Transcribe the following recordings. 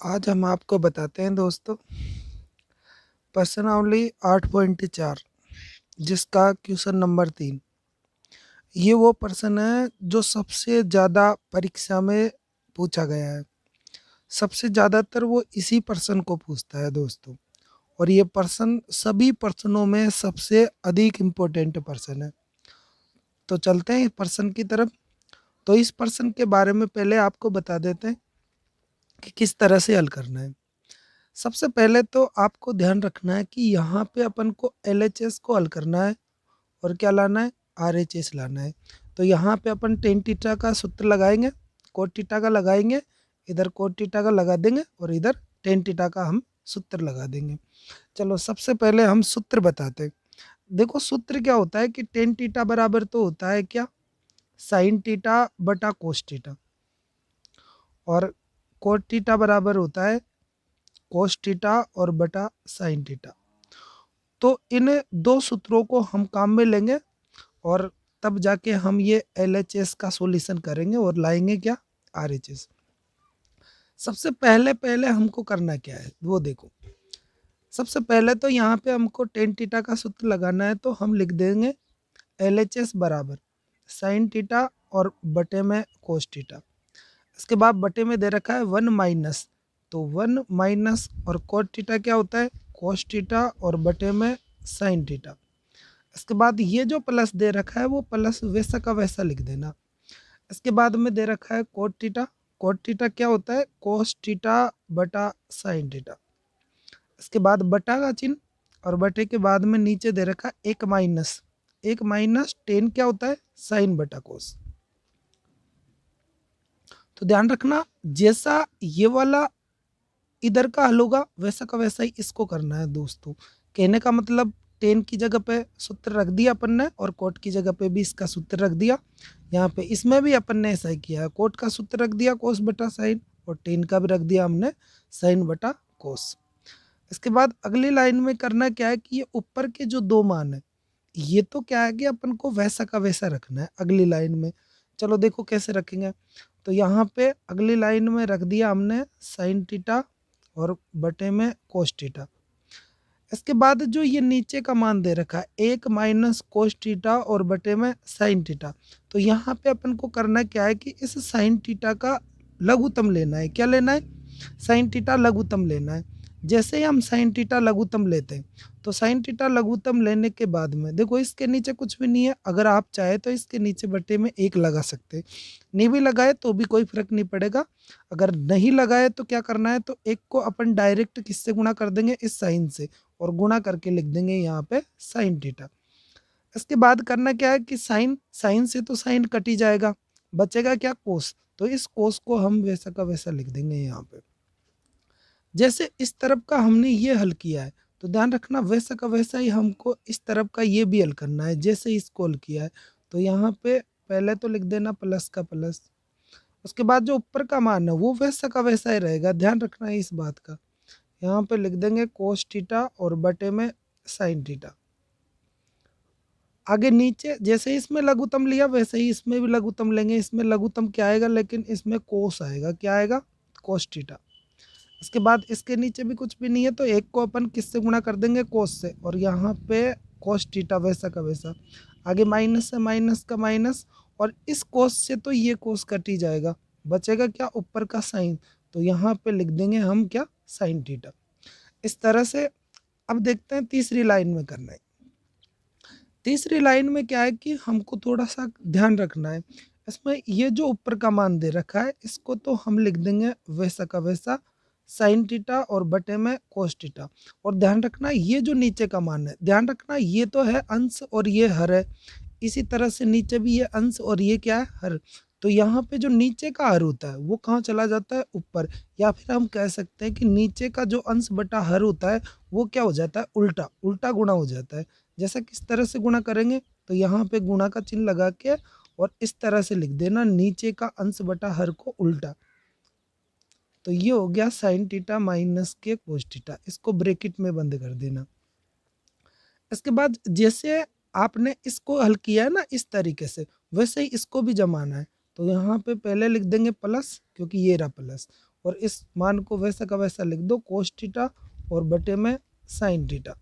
आज हम आपको बताते हैं दोस्तों प्रश्नावली 8.4 जिसका क्वेश्चन नंबर 3। ये वो प्रश्न है जो सबसे ज़्यादा परीक्षा में पूछा गया है। सबसे ज़्यादातर वो इसी प्रश्न को पूछता है दोस्तों, और ये प्रश्न सभी प्रश्नों में सबसे अधिक इम्पोर्टेंट प्रश्न है। तो चलते हैं प्रश्न की तरफ। तो इस प्रश्न के बारे में पहले आपको बता देते हैं कि किस तरह से हल करना है। सबसे पहले तो आपको ध्यान रखना है कि यहाँ पे अपन को LHS को हल करना है और क्या लाना है, RHS लाना है। तो यहाँ पे अपन टेन थीटा का सूत्र लगाएंगे, कोट थीटा का लगाएंगे, इधर कोट थीटा का लगा देंगे और इधर टेन थीटा का हम सूत्र लगा देंगे। चलो सबसे पहले हम सूत्र बताते हैं। देखो सूत्र क्या होता है कि टेन थीटा बराबर तो होता है क्या, साइन थीटा बटा कोस थीटा, और कोट थीटा बराबर होता है कोस थीटा और बटा साइन थीटा। तो इन दो सूत्रों को हम काम में लेंगे और तब जाके हम ये LHS का सॉल्यूशन करेंगे और लाएंगे क्या, RHS। सबसे पहले पहले हमको करना क्या है वो देखो। सबसे पहले तो यहाँ पे हमको टेन थीटा का सूत्र लगाना है, तो हम लिख देंगे LHS बराबर साइन थीटा और बटे में कोस थीटा। इसके बाद बटे में दे रखा है 1 माइनस, तो 1 माइनस और कोट थीटा क्या होता है, कोस थीटा और बटे में साइन थीटा। इसके बाद ये जो प्लस दे रखा है वो प्लस वैसा का वैसा लिख देना। इसके बाद में दे रखा है कोट थीटा, कोट थीटा क्या होता है, कोस थीटा बटा साइन थीटा। इसके बाद बटा का चिन्ह, और बटे के बाद में नीचे दे रखा है एक माइनस, एक माइनस टेन क्या होता है, साइन बटा कोस। तो ध्यान रखना जैसा ये वाला इधर का हल होगा वैसा का वैसा ही इसको करना है दोस्तों। कहने का मतलब टेन की जगह पे सूत्र रख दिया अपन ने और कोट की जगह पे भी इसका सूत्र रख दिया। यहाँ पे इसमें भी अपन ने ऐसा ही किया है, कोट का सूत्र रख दिया कोस बटा साइन, और टेन का भी रख दिया हमने साइन बटा कोस। इसके बाद अगली लाइन में करना क्या है कि ये ऊपर के जो दो मान है ये तो क्या है कि अपन को वैसा का वैसा रखना है अगली लाइन में। चलो देखो कैसे रखेंगे। तो यहाँ पे अगली लाइन में रख दिया हमने साइन थीटा और बटे में कोस थीटा। इसके बाद जो ये नीचे का मान दे रखा है एक माइनस कोस थीटा और बटे में साइन थीटा, तो यहाँ पे अपन को करना क्या है कि इस साइन थीटा का लघुत्तम लेना है। क्या लेना है, साइन थीटा लघुत्तम लेना है। जैसे ही हम साइन थीटा लघुत्तम लेते हैं तो साइन थीटा लघुत्तम लेने के बाद में देखो इसके नीचे कुछ भी नहीं है, अगर आप चाहे तो इसके नीचे बटे में एक लगा सकते हैं, नहीं भी लगाए तो भी कोई फर्क नहीं पड़ेगा। अगर नहीं लगाए तो क्या करना है, तो एक को अपन डायरेक्ट किससे गुणा कर देंगे, इस साइन से, और गुणा करके लिख देंगे यहाँ पे साइन थीटा। इसके बाद करना क्या है कि साइन साइन से तो साइन कट ही जाएगा, बचेगा क्या, कोस। तो इस कोस को हम वैसा का वैसा लिख देंगे यहाँ पे। जैसे इस तरफ का हमने ये हल किया है तो ध्यान रखना वैसा का वैसा ही हमको इस तरफ का ये भी हल करना है, जैसे इसको हल किया है। तो यहाँ पे पहले तो लिख देना प्लस का प्लस, उसके बाद जो ऊपर का मान है वो वैसा का वैसा ही रहेगा, ध्यान रखना है इस बात का। यहाँ पे लिख देंगे कोस थीटा और बटे में साइन थीटा। आगे नीचे जैसे इसमें लघुत्तम लिया वैसे ही इसमें भी लघुत्तम लेंगे। इसमें लघुत्तम क्या आएगा, लेकिन इसमें कोस आएगा, क्या आएगा, कोस थीटा। इसके बाद इसके नीचे भी कुछ भी नहीं है तो एक को अपन किससे गुणा कर देंगे, कोस से, और यहाँ पे कोस थीटा वैसा का वैसा। आगे माइनस से माइनस का माइनस, और इस कोस से तो ये कोस कट ही जाएगा, बचेगा क्या, ऊपर का साइन। तो यहाँ पे लिख देंगे हम क्या, साइन थीटा। इस तरह से अब देखते हैं तीसरी लाइन में करना है। तीसरी लाइन में क्या है कि हमको थोड़ा सा ध्यान रखना है। इसमें ये जो ऊपर का मान दे रखा है इसको तो हम लिख देंगे वैसा का वैसा साइन थीटा और बटे में कोस थीटा। और ध्यान रखना ये जो नीचे का मान है, ध्यान रखना ये तो है अंश और ये हर है, इसी तरह से नीचे भी ये अंश और ये क्या है, हर। तो यहाँ पे जो नीचे का हर होता है वो कहाँ चला जाता है, ऊपर। या फिर हम कह सकते हैं कि नीचे का जो अंश बटा हर होता है वो क्या हो जाता है, उल्टा उल्टा गुणा हो जाता है। जैसा किस तरह से गुणा करेंगे, तो यहाँ पे गुणा का चिन्ह लगा के और इस तरह से लिख देना नीचे का अंश बटा हर को उल्टा। तो ये हो गया साइन थीटा माइनस के कोस थीटा, इसको ब्रैकेट में बंद कर देना। इसके बाद जैसे आपने इसको हल किया है ना इस तरीके से, वैसे ही इसको भी जमाना है। तो यहाँ पे पहले लिख देंगे प्लस, क्योंकि ये रहा प्लस, और इस मान को वैसा का वैसा लिख दो cos थीटा और बटे में sin थीटा।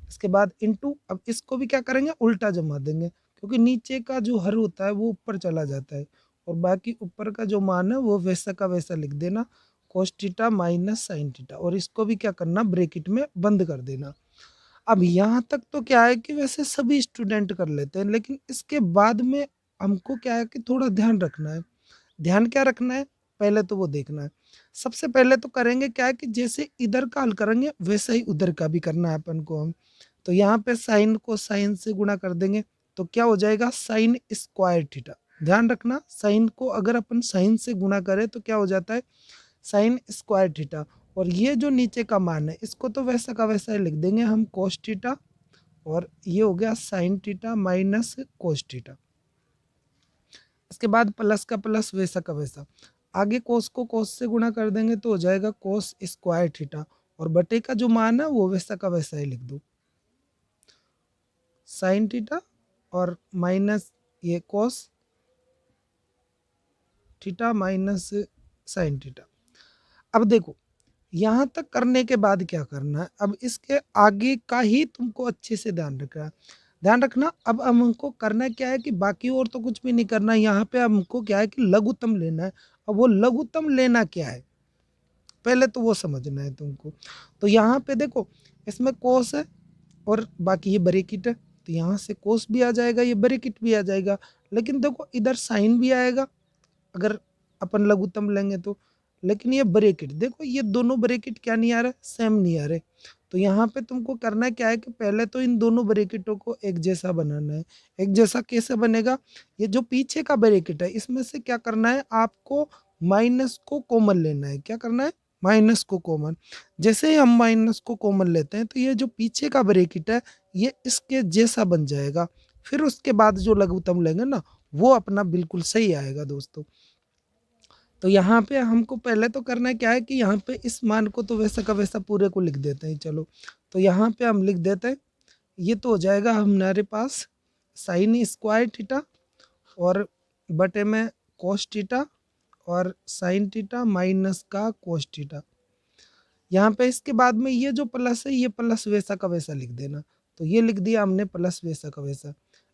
इसके बाद इनटू, अब इसको भी क्या करेंगे, उल्टा जमा देंगे, क्योंकि नीचे का जो हर होता है वो ऊपर चला जाता है और बाकी ऊपर का जो मान है वो वैसा का वैसा लिख देना, cos theta minus sine theta, और इसको भी क्या करना, ब्रैकेट में बंद कर देना। अब यहाँ तक तो क्या है कि वैसे सभी स्टूडेंट कर लेते हैं, लेकिन इसके बाद में हमको क्या है कि थोड़ा ध्यान रखना है। ध्यान क्या रखना है, पहले तो वो देखना है। सबसे पहले तो करेंगे क्या है कि जैसे इधर का हल करेंगे वैसा ही उधर का भी करना है अपन को हम। तो यहाँ पे साइन को साइन से गुणा कर देंगे तो क्या हो जाएगा, साइन स्क्वायर थीटा। ध्यान रखना, साइन को अगर अपन साइन से गुणा करें तो क्या हो जाता है, साइन स्क्वायर थीटा। और ये जो नीचे का मान है इसको तो वैसा का वैसा ही लिख देंगे हम, कोस थीटा, और ये हो गया sine theta minus cos theta. इसके बाद प्लस का प्लस वैसा का वैसा, आगे कोस को कोस से गुणा कर देंगे तो हो जाएगा कोस स्क्वायर थीटा, और बटे का जो मान है वो वैसा का वैसा ही लिख दो, साइन थीटा और माइनस ये cos theta minus sine theta. अब देखो यहाँ तक करने के बाद क्या करना है, अब इसके आगे का ही तुमको अच्छे से ध्यान रखना है। ध्यान रखना, अब हमको करना क्या है कि बाकी और तो कुछ भी नहीं करना, यहाँ पे हमको क्या है कि लघुत्तम लेना है। अब वो लघुत्तम लेना क्या है, पहले तो वो समझना है तुमको। तो यहाँ पे देखो इसमें कोस है और बाकी ये ब्रैकेट है, तो यहाँ से कोस भी आ जाएगा, ये ब्रैकेट भी आ जाएगा, लेकिन देखो इधर साइन भी आएगा अगर अपन लघुत्तम लेंगे तो। लेकिन ये ब्रैकेट देखो, ये दोनों ब्रैकेट क्या नहीं आ रहा, सेम नहीं आ रहे। तो यहाँ पे तुमको करना क्या है कि पहले तो इन दोनों ब्रैकेटों को एक जैसा बनाना है। एक जैसा कैसे बनेगा, ये जो पीछे का ब्रैकेट है इसमें से क्या करना है, आपको माइनस को कॉमन लेना है। क्या करना है, माइनस को कॉमन। जैसे ही हम माइनस को कॉमन लेते हैं तो ये जो पीछे का ब्रैकेट है ये इसके जैसा बन जाएगा। फिर उसके बाद जो लघुत्तम लेंगे ना वो अपना बिल्कुल सही आएगा दोस्तों। तो यहाँ पे हमको पहले तो करना है क्या है कि यहाँ पे इस मान को तो वैसा का वैसा पूरे को लिख देते हैं। चलो तो यहाँ पे हम लिख देते हैं, ये तो हो जाएगा हमारे पास साइन स्क्वायर थीटा और बटे में कोस थीटा और साइन थीटा माइनस का कोस थीटा। यहाँ पे इसके बाद में ये जो प्लस है ये प्लस वैसा का वैसा लिख देना। तो ये लिख दिया हमने प्लस वैसा का वैसा।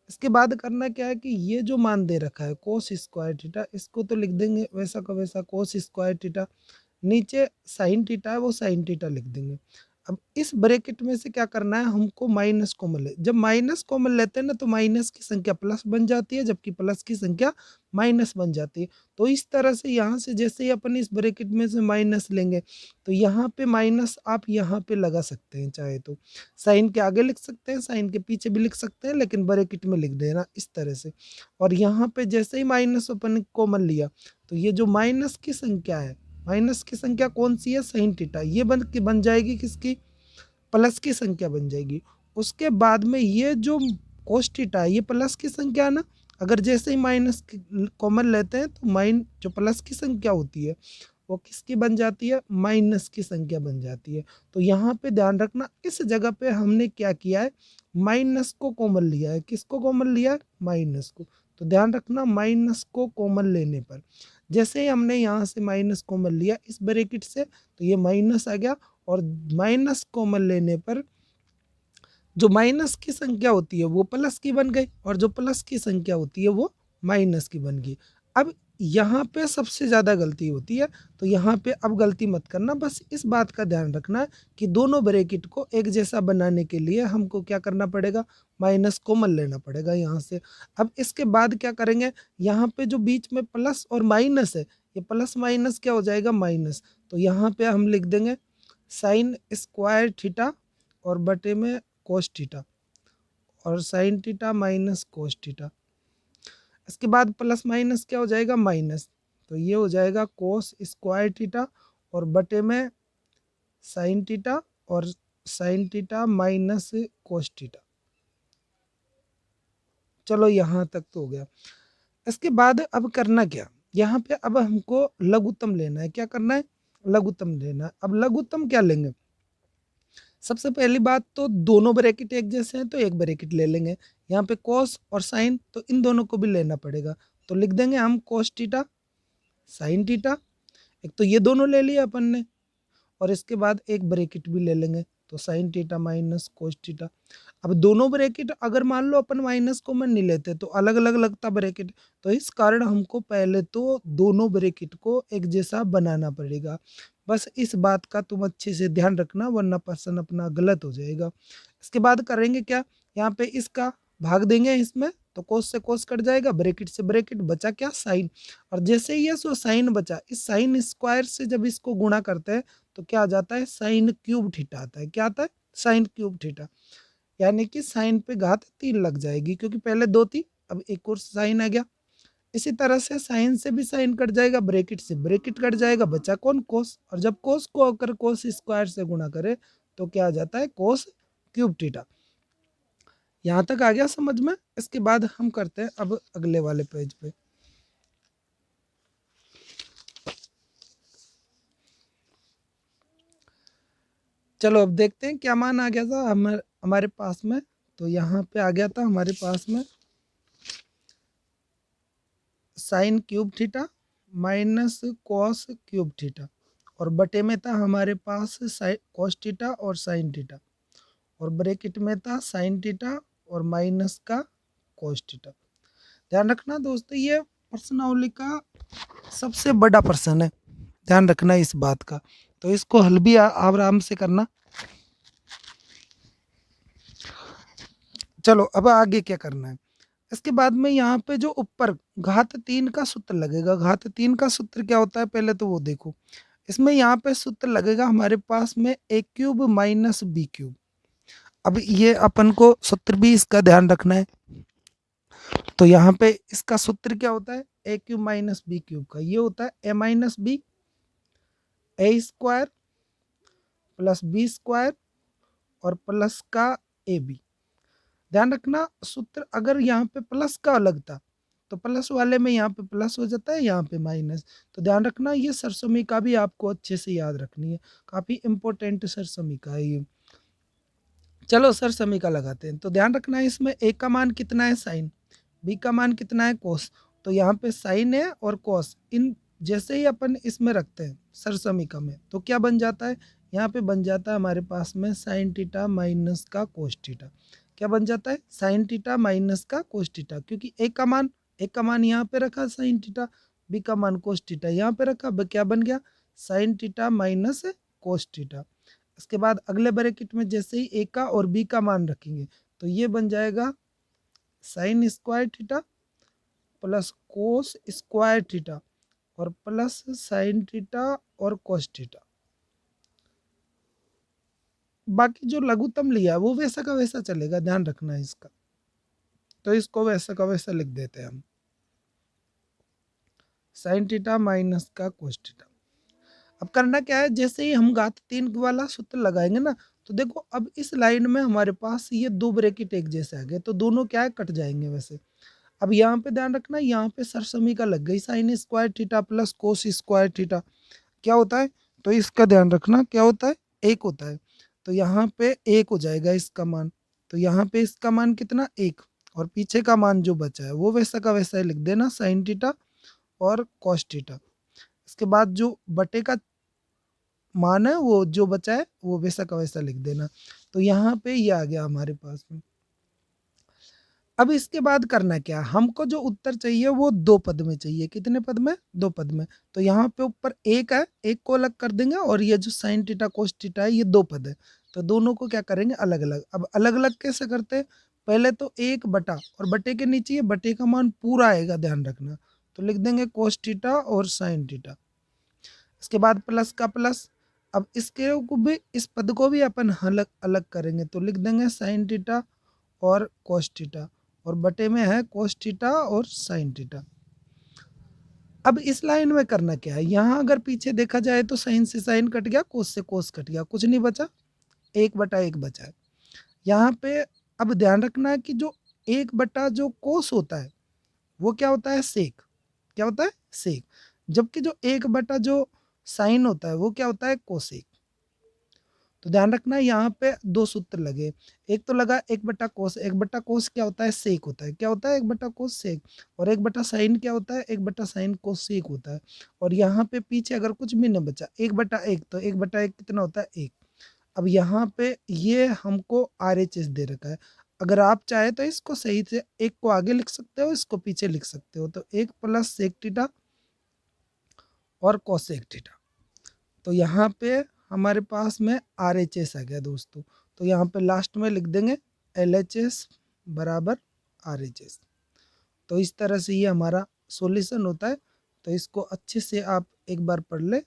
इसके बाद करना क्या है कि ये जो मान दे रखा है कोस स्क्वायर थीटा, इसको तो लिख देंगे वैसा का वैसा कोस स्क्वायर थीटा। नीचे साइन थीटा है वो साइन थीटा लिख देंगे। अब इस ब्रैकेट में से क्या करना है, हमको माइनस कॉमन ले। जब माइनस कॉमन लेते हैं ना तो माइनस की संख्या प्लस बन जाती है जबकि प्लस की संख्या माइनस बन जाती है। तो इस तरह से यहाँ से जैसे ही अपन इस ब्रैकेट में से माइनस लेंगे तो यहाँ पे माइनस आप यहाँ पे लगा सकते हैं, चाहे तो साइन के आगे लिख सकते हैं, साइन के पीछे भी लिख सकते हैं, लेकिन ब्रैकेट में लिख देना इस तरह से। और यहाँ पे जैसे ही माइनस अपन कॉमन लिया तो ये जो माइनस की संख्या है, माइनस की संख्या कौन सी है, साइन थीटा, ये बन जाएगी किसकी, प्लस की संख्या बन जाएगी। उसके बाद में ये जो कोस थीटा है ये प्लस की संख्या है ना, अगर जैसे ही माइनस कॉमन लेते हैं तो माइन जो प्लस की संख्या होती है वो किसकी बन जाती है, माइनस की संख्या बन जाती है। तो यहाँ पे ध्यान रखना, इस जगह पे हमने क्या किया है, माइनस को कॉमन लिया है। किसको कॉमन लिया है, माइनस को। तो ध्यान रखना, माइनस को कॉमन लेने पर जैसे ही हमने यहाँ से माइनस कॉमन लिया इस ब्रैकेट से तो ये माइनस आ गया, और माइनस कॉमन लेने पर जो माइनस की संख्या होती है वो प्लस की बन गई और जो प्लस की संख्या होती है वो माइनस की बन गई। अब यहाँ पे सबसे ज़्यादा गलती होती है, तो यहाँ पे अब गलती मत करना, बस इस बात का ध्यान रखना कि दोनों ब्रैकेट को एक जैसा बनाने के लिए हमको क्या करना पड़ेगा, माइनस कॉमन लेना पड़ेगा यहाँ से। अब इसके बाद क्या करेंगे, यहाँ पे जो बीच में प्लस और माइनस है ये प्लस माइनस क्या हो जाएगा, माइनस। तो यहाँ पे हम लिख देंगे साइन स्क्वायर थीटा और बटे में कोस थीटा और sine theta minus cos theta. इसके बाद प्लस माइनस क्या हो जाएगा, माइनस। तो ये हो जाएगा कोस स्क्वायर थीटा और बटे में साइन थीटा और sine theta minus cos theta. चलो यहाँ तक तो हो गया। इसके बाद अब करना क्या, यहाँ पे अब हमको लघुत्तम लेना है। क्या करना है, लघुत्तम लेना है। अब लघुत्तम क्या लेंगे, सबसे पहली बात तो दोनों ब्रैकेट एक जैसे हैं तो एक ब्रैकेट ले लेंगे। यहाँ पे कॉस और साइन तो इन दोनों को भी लेना पड़ेगा, तो लिख देंगे हम कॉस थीटा साइन थीटा। एक तो ये दोनों ले लिया अपन ने और इसके बाद एक ब्रैकेट भी ले लेंगे, तो sine theta minus cos theta. अब दोनों ब्रैकेट अगर मान लो अपन माइनस कॉमन नहीं लेते तो अलग अलग लगता ब्रैकेट, तो इस कारण हमको पहले तो दोनों ब्रैकेट को एक जैसा बनाना पड़ेगा। बस इस बात का तुम अच्छे से ध्यान रखना, वरना प्रश्न अपना गलत हो जाएगा। इसके बाद करेंगे क्या, यहाँ पे इसका भाग देंगे इसमें, तो कोस से कोस कट जाएगा, ब्रैकेट से ब्रैकेट, बचा क्या, साइन। और जैसे ही ये सो साइन बचा, इस साइन स्क्वायर से जब इसको गुणा करते हैं तो क्या आ जाता है, साइन क्यूब थीटा आता है। क्या आता है, साइन क्यूब थीटा। यानी कि साइन पे घात 3 लग जाएगी, क्योंकि पहले 2 थी, अब एक और साइन आ गया। इसी तरह से साइन से भी साइन कट जाएगा, ब्रैकेट से ब्रैकेट कट जाएगा, बचा कौन, कोस। और जब कोस को अगर कोस स्क्वायर से गुणा करे तो क्या आ जाता है, कोस क्यूब थीटा। यहाँ तक आ गया समझ में। इसके बाद हम करते हैं अब अगले वाले पेज पे। चलो अब देखते हैं क्या मान आ गया था हमारे पास में। तो यहाँ पे आ गया था हमारे पास में sine cube theta minus cos cube theta, और बटे में था हमारे पास कॉस थीटा और साइन थीटा, और ब्रैकेट में था साइन थीटा और माइनस का कॉस थीटा। ध्यान रखना दोस्तों, ये प्रश्नावली का सबसे बड़ा प्रश्न है, ध्यान रखना इस बात का। तो इसको हल भी आराम से करना। चलो अब आगे क्या करना है। इसके बाद में यहाँ पे जो ऊपर घात 3 का सूत्र लगेगा, घात 3 का सूत्र क्या होता है पहले तो वो देखो। इसमें यहाँ पे सूत्र लगेगा हमारे पास में ए क्यूब माइनस बी क्यूब। अब ये अपन को सूत्र भी इसका ध्यान रखना है। तो यहाँ पे इसका सूत्र क्या होता है, ए क्यूब माइनस बी क्यूब का ये होता है ए माइनस बी ए स्क्वायर प्लस बी स्क्वायर और प्लस का ए बी। ध्यान रखना सूत्र अगर यहाँ पे प्लस का अलग था तो प्लस वाले में यहाँ पे प्लस हो जाता है, यहाँ पे माइनस। तो ध्यान रखना ये सरसमीका भी आपको अच्छे से याद रखनी है, काफी इंपॉर्टेंट सरसमीका है ये। चलो सरसमीका लगाते हैं। तो ध्यान रखना है इसमें ए का मान कितना है, साइन, बी का मान कितना है, कोस। तो यहाँ पे साइन है और कोस, इन जैसे ही अपन इसमें रखते हैं सरसमीका में तो क्या बन जाता है, यहाँ पे बन जाता है हमारे पास में साइन थीटा माइनस का कोस थीटा। क्या बन जाता है, साइन थीटा माइनस का कोस थीटा, क्योंकि ए का मान यहाँ पे रखा साइन थीटा, बी का मान कोस थीटा यहाँ पे रखा, क्या बन गया, sine theta minus cos theta. इसके बाद अगले ब्रैकेट में जैसे ही ए का और बी का मान रखेंगे तो ये बन जाएगा sine square theta plus cos square theta और प्लस साइन थीटा और कोस थीटा। बाकी जो लघुत्तम लिया वो वैसा का वैसा चलेगा, ध्यान रखना है इसका। तो इसको वैसा का वैसा लिख देते हैं हम, साइन थीटा माइनस का कोस थीटा। अब करना क्या है, जैसे ही हम घात 3 वाला सूत्र लगाएंगे ना, तो देखो अब इस लाइन में हमारे पास ये दो ब्रैकेट एक जैसे आ गए, तो दोनों क्या है, कट जाएंगे वैसे। अब यहाँ पे ध्यान रखना, यहाँ पे सरसमीका लग गई, sine square theta plus cos square theta क्या होता है, तो इसका ध्यान रखना क्या होता है, एक होता है। तो यहाँ पे एक हो जाएगा इसका मान, तो यहाँ पे इसका मान कितना, एक, और पीछे का मान जो बचा है वो वैसा का वैसा ही लिख देना, साइन थीटा और कॉस थीटा। इसके बाद जो बटे का मान है वो जो बचा है वो वैसा का वैसा लिख देना। तो यहाँ पे ये आ गया हमारे पास में। अब इसके बाद करना क्या, हमको जो उत्तर चाहिए वो दो पद में चाहिए, कितने पद में, दो पद में। तो यहाँ पे ऊपर एक है, एक को अलग कर देंगे, और ये जो साइन थीटा कोस थीटा है ये दो पद है, तो दोनों को क्या करेंगे, अलग अलग। अब अलग अलग कैसे करते हैं, पहले तो एक बटा, और बटे के नीचे ये बटे का मान पूरा आएगा, ध्यान रखना। तो लिख देंगे कोस थीटा और साइन थीटा। इसके बाद प्लस का प्लस, अब इसके को भी, इस पद को भी अपन अलग अलग करेंगे, तो लिख देंगे साइन थीटा और कोस थीटा, और बटे में है कोस थीटा और साइन थीटा। अब इस लाइन में करना क्या है, यहाँ अगर पीछे देखा जाए तो साइन से साइन कट गया, कोस से कोस कट गया, कुछ नहीं बचा, एक बटा एक बचा है यहाँ पे। अब ध्यान रखना है कि जो एक बटा जो कोस होता है वो क्या होता है, सेक, क्या होता है, सेक। जबकि जो एक बटा जो साइन होता है वो क्या होता है, कोसेक। तो ध्यान रखना यहाँ पे 2 सूत्र लगे। एक तो लगा 1/cos, 1/cos क्या होता है? सेक होता है। क्या होता है 1/cos? सेक। और 1/sin क्या होता है? 1/sin कोसेक होता है। और यहाँ पे पीछे अगर कुछ भी ना बचा 1/1, तो 1/1 कितना होता है? 1। अब यहाँ पे ये हमको RHS दे रखा है। अगर आप चाहे तो इसको सही से 1 को आगे लिख सकते हो, इसको पीछे लिख सकते हो। तो 1 + सेक थीटा और कोसेक थीटा। तो यहाँ पे हमारे पास में RHS आ गया दोस्तों। तो यहाँ पे लास्ट में लिख देंगे LHS बराबर RHS। तो इस तरह से ये हमारा सॉल्यूशन होता है। तो इसको अच्छे से आप एक बार पढ़ ले।